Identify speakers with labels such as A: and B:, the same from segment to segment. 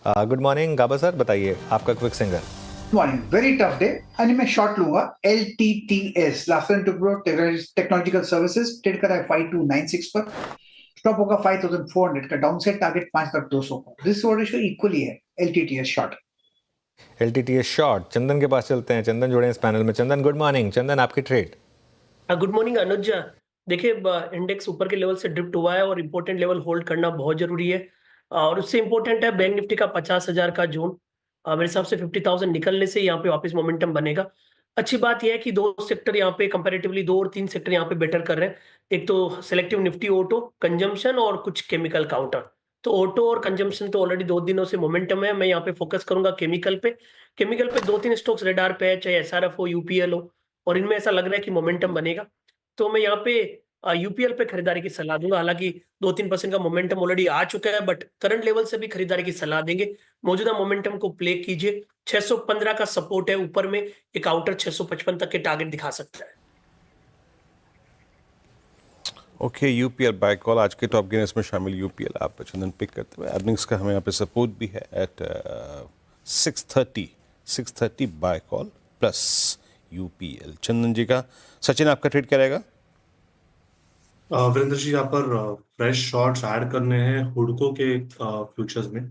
A: Good morning गाबा sir, बताइए आपका quick singer.
B: Morning, very tough day and मैं short लूंगा। LTTS Larsen Toubro technological services trade कर रहा है 5296 पर। स्टॉप होगा 5400 का, डाउन साइड टारगेट 5200 का। दिस रेशियो इक्वली है LTTS short.
A: LTTS short. Chandan के पास चलते हैं, चंदन जुड़े हैं इस पैनल में। चंदन गुड मॉर्निंग। चंदन आपकी ट्रेड।
C: गुड मॉर्निंग अनुज। देखिए, इंडेक्स ऊपर के लेवल से ड्रिफ्ट हुआ है और इम्पोर्टेंट लेवल होल्ड करना बहुत जरूरी है। और उससे इम्पोर्टेंट है बैंक निफ्टी का 50,000 का जोन। मेरे हिसाब से 50,000 निकलने से यहाँ पे वापस मोमेंटम बनेगा। अच्छी बात यह है कि दो सेक्टर यहाँ पे कंपैरेटिवली, 2 और 3 सेक्टर यहाँ पे बेटर कर रहे हैं। एक तो सिलेक्टिव निफ्टी ऑटो, कंजम्पशन और कुछ केमिकल काउंटर। तो ऑटो और कंजम्पशन तो ऑलरेडी 2 दिनों से मोमेंटम है। मैं यहाँ पे फोकस करूंगा केमिकल पे। केमिकल पे 2-3 स्टॉक्स रेडार पे है, चाहे SRF हो, UPL हो, और इनमें ऐसा लग रहा है कि मोमेंटम बनेगा। तो मैं यहाँ पे यूपीएल पे खरीदारी की सलाह दूंगा। हालांकि 2-3% का मोमेंटम ऑलरेडी आ चुका है, बट करंट लेवल से भी खरीदारी की सलाह देंगे। मौजूदा मोमेंटम को प्ले कीजिए। 615 का सपोर्ट है ऊपर में, एक आउटर 655 तक के टारगेट दिखा सकता है।
D: ओके, यूपीएल बाय कॉल आज के टॉप गेनर्स में शामिल यूपीएल आप चंदन पिक करते हुए। अर्निंग्स का हमें यहाँ पे सपोर्ट भी है at 630 buy call plus UPL. Chandan ji का। सचिन आपका ट्रेड क्या रहेगा?
E: वीरेंद्र जी, यहाँ पर फ्रेश शॉर्ट्स ऐड करने हैं हुडको के फ्यूचर्स में।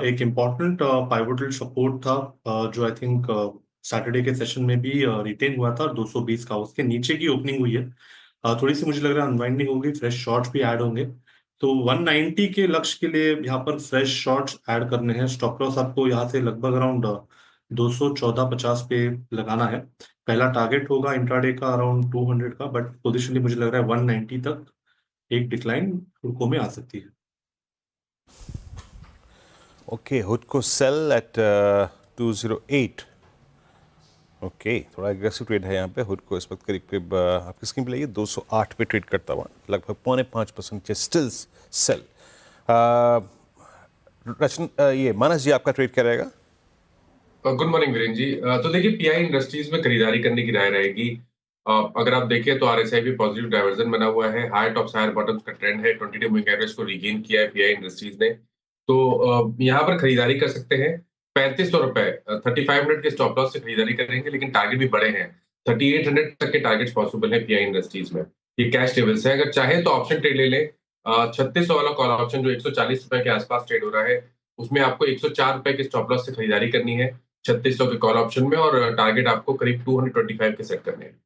E: एक इम्पॉर्टेंट पाइवोटल सपोर्ट था जो आई थिंक सैटरडे के सेशन में भी रिटेन हुआ था, 220 का। उसके नीचे की ओपनिंग हुई है। थोड़ी सी मुझे लग रहा है अनवाइंडिंग होगी, फ्रेश शॉर्ट्स भी ऐड होंगे। तो 190 के लक्ष्य के लिए यहाँ पर फ्रेश शॉर्ट्स ऐड करने हैं। स्टॉप लॉस आपको यहाँ से लगभग अराउंड 214.50 पे लगाना है। पहला टारगेट होगा इंट्राडे का अराउंड 200 का, बट पोजिशनली मुझे लग रहा है 190 तक एक डिक्लाइन हुडको में आ सकती है।
D: ओके, हुडको सेल एट 208। ओके, थोड़ा एग्रेसिव ट्रेड है यहाँ पे। हुडको इस वक्त करीब करीब आपकी स्क्रीन पे लाइए 208 पे ट्रेड करता हुआ, लगभग 0.5% स्टिल सेल। ये मानस जी आपका ट्रेड क्या रहेगा?
F: Good morning Virendra ji. तो देखिए, पीआई इंडस्ट्रीज में खरीदारी करने की राय रहेगी। अगर आप देखें तो RSI भी पॉजिटिव डाइवर्जन बना हुआ है। हायर टॉप्स हायर बॉटम्स का ट्रेंड है। 22 मूविंग एवरेज को रीगेन किया है पीआई इंडस्ट्रीज ने। तो यहाँ पर खरीदारी कर सकते हैं। 3500 रुपए 3500 के स्टॉप लॉस से खरीदारी करेंगे, लेकिन टारगेट भी बड़े हैं। 3800 तक के टारगेट्स पॉसिबल है पीआई इंडस्ट्रीज में। ये कैश लेवल्स है। अगर चाहे तो ऑप्शन ट्रेड ले लें। 3600 वाला कॉल ऑप्शन जो 140 रुपए के आसपास ट्रेड हो रहा है, उसमें आपको 104 रुपए के स्टॉप लॉस से खरीदारी करनी है 3600 के कॉल ऑप्शन में, और टारगेट आपको करीब 225 के सेट करने हैं।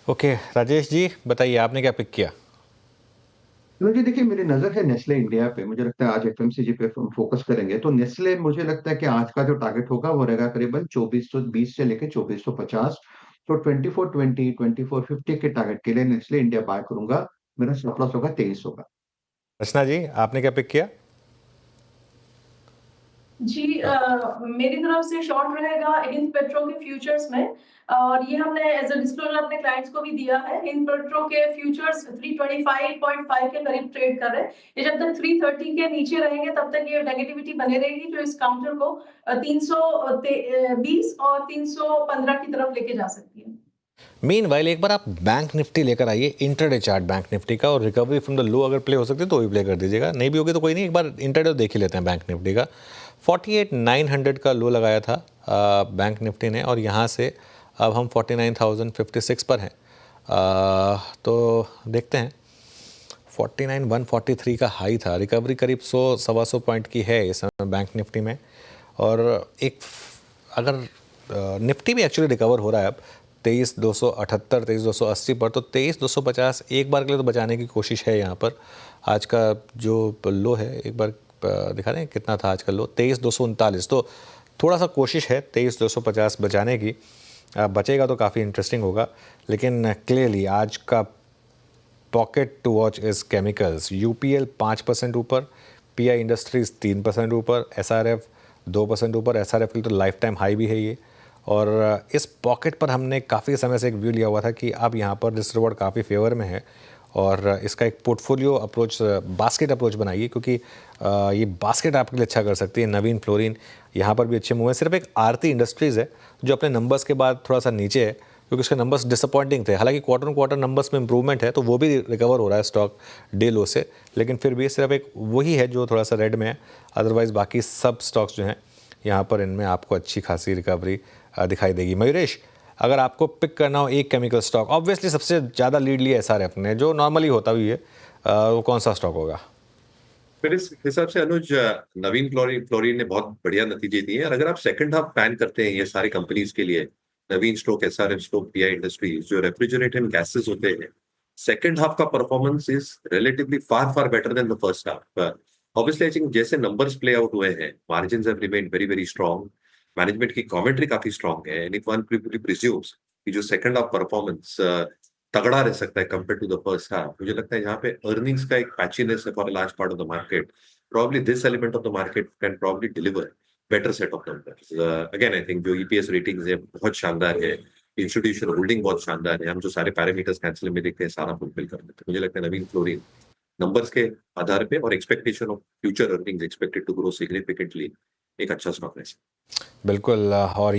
A: ओके, राजेश जी बताइए आपने क्या पिक किया?
G: जी देखिए, मेरी नजर है नेस्ले इंडिया पे। मुझे लगता है आज एफएमसीजी पे फोकस करेंगे, तो नेस्ले मुझे लगता है कि आज का जो टारगेट होगा वो रहेगा करीबन 2420 से लेकर 2450। तो 2420 2450 के टारगेट के लिए नेस्ले इंडिया बाय करूंगा। मेरा स्टॉप लॉस होगा 2300 का।
A: रचना जी आपने क्या पिक किया?
H: जी, मेरी तरफ से शॉर्ट रहेगा हिंद पेट्रो के फ्यूचर्स में। और ये हमने एज अ डिस्क्लोजर अपने क्लाइंट्स को भी दिया है। हिंद पेट्रो के फ्यूचर्स 325.5 के करीब ट्रेड कर रहे हैं। ये जब तक 330 के नीचे रहेंगे तब तक ये नेगेटिविटी बने रहेगी, जो इस काउंटर को 320 और 315 की तरफ लेके जा सकती है।
A: मीनवाइल एक बार आप बैंक निफ्टी लेकर आइए, इंटरडे चार्ट बैंक निफ्टी का, और रिकवरी फ्रॉम द लो अगर प्ले हो सकती है तो भी प्ले कर दीजिएगा। नहीं भी होगी तो कोई नहीं, एक बार इंटरडे देख ही लेते हैं बैंक निफ्टी का। 48,900 का लो लगाया था बैंक निफ्टी ने, और यहाँ से अब हम 49,056 पर हैं। तो देखते हैं। 49,143 का हाई था। रिकवरी करीब 100-125 पॉइंट की है इस समय बैंक निफ्टी में। और एक अगर निफ्टी भी एक्चुअली रिकवर हो रहा है अब 23,278 23,280 पर, तो 23,250 एक बार के लिए तो बचाने की कोशिश है यहाँ पर। आज का जो लो है एक बार दिखा रहे हैं कितना था आज का लो, 23,239। तो थोड़ा सा कोशिश है 23,250 बचाने की। बचेगा तो काफ़ी इंटरेस्टिंग होगा। लेकिन क्लियरली आज का pocket to watch is chemicals. UPL 5% ऊपर, पीआई इंडस्ट्रीज़ 3% ऊपर, SRF 2% ऊपर। SRF के लिए तो लाइफ टाइम हाई भी है ये। और इस पॉकेट पर हमने काफ़ी समय से एक व्यू लिया हुआ था कि अब यहाँ पर रिस्क रिवॉर्ड काफ़ी फेवर में है, और इसका एक पोर्टफोलियो अप्रोच, बास्केट अप्रोच बनाइए, क्योंकि ये बास्केट आपके लिए अच्छा कर सकती है। नवीन फ्लोरिन यहाँ पर भी अच्छे मूव है। सिर्फ एक आरती इंडस्ट्रीज़ है जो अपने नंबर्स के बाद थोड़ा सा नीचे है, क्योंकि उसके नंबर्स डिसअपॉइंटिंग थे। हालांकि क्वार्टर ऑन क्वार्टर नंबर्स में इंप्रूवमेंट है, तो वो भी रिकवर हो रहा है स्टॉक डे लो से, लेकिन फिर भी सिर्फ एक वही है जो थोड़ा सा रेड में है। अदरवाइज बाकी सब स्टॉक्स जो हैं यहाँ पर इनमें आपको अच्छी खासी रिकवरी दिखाई देगी। मयूरेश, अगर आपको पिक करना हो एक केमिकल स्टॉक, ऑब्वियसली सबसे ज़्यादा लीड लिया SRF ने, जो नॉर्मली होता भी है, वो कौन सा स्टॉक होगा?
I: मेरे हिसाब से अनुज, नवीन फ्लोरिन ने बहुत बढ़िया नतीजे दिए हैं। और अगर आप सेकंड हाफ प्लान करते हैं ये सारी कंपनीज के लिए, Naveen stroke SRF stroke PI industries, जो रेफ्रिजरेटेड गैसेस होते हैं, सेकंड हाफ का performance is relatively far better than the first half. Obviously I think जैसे नंबर्स प्ले आउट हुए हैं, margins have remained very very strong, management की commentary काफी strong है, एंड इफ वन प्रिज्यूम्स कि जो सेकंड हाफ परफॉर्मेंस तगड़ा रह सकता है compare to the first half, मुझे लगता है यहाँ पे अर्निंग्स का एक पैचीनेस है for a large part of the market. Probably this element of the market can probably deliver better set of numbers. Again, I think जो EPS ratings है बहुत शानदार है, इंस्टीट्यूशन होल्डिंग बहुत शानदार है, हम जो सारे पैरामीटर्स कैंसिल में देखते हैं सारा फुलफिल कर देते हैं। मुझे लगता है नवीन फ्लोरिन नंबर्स के आधार पे और expectation of future earnings expected to grow significantly एक अच्छा स्टॉक है।
A: बिल्कुल। और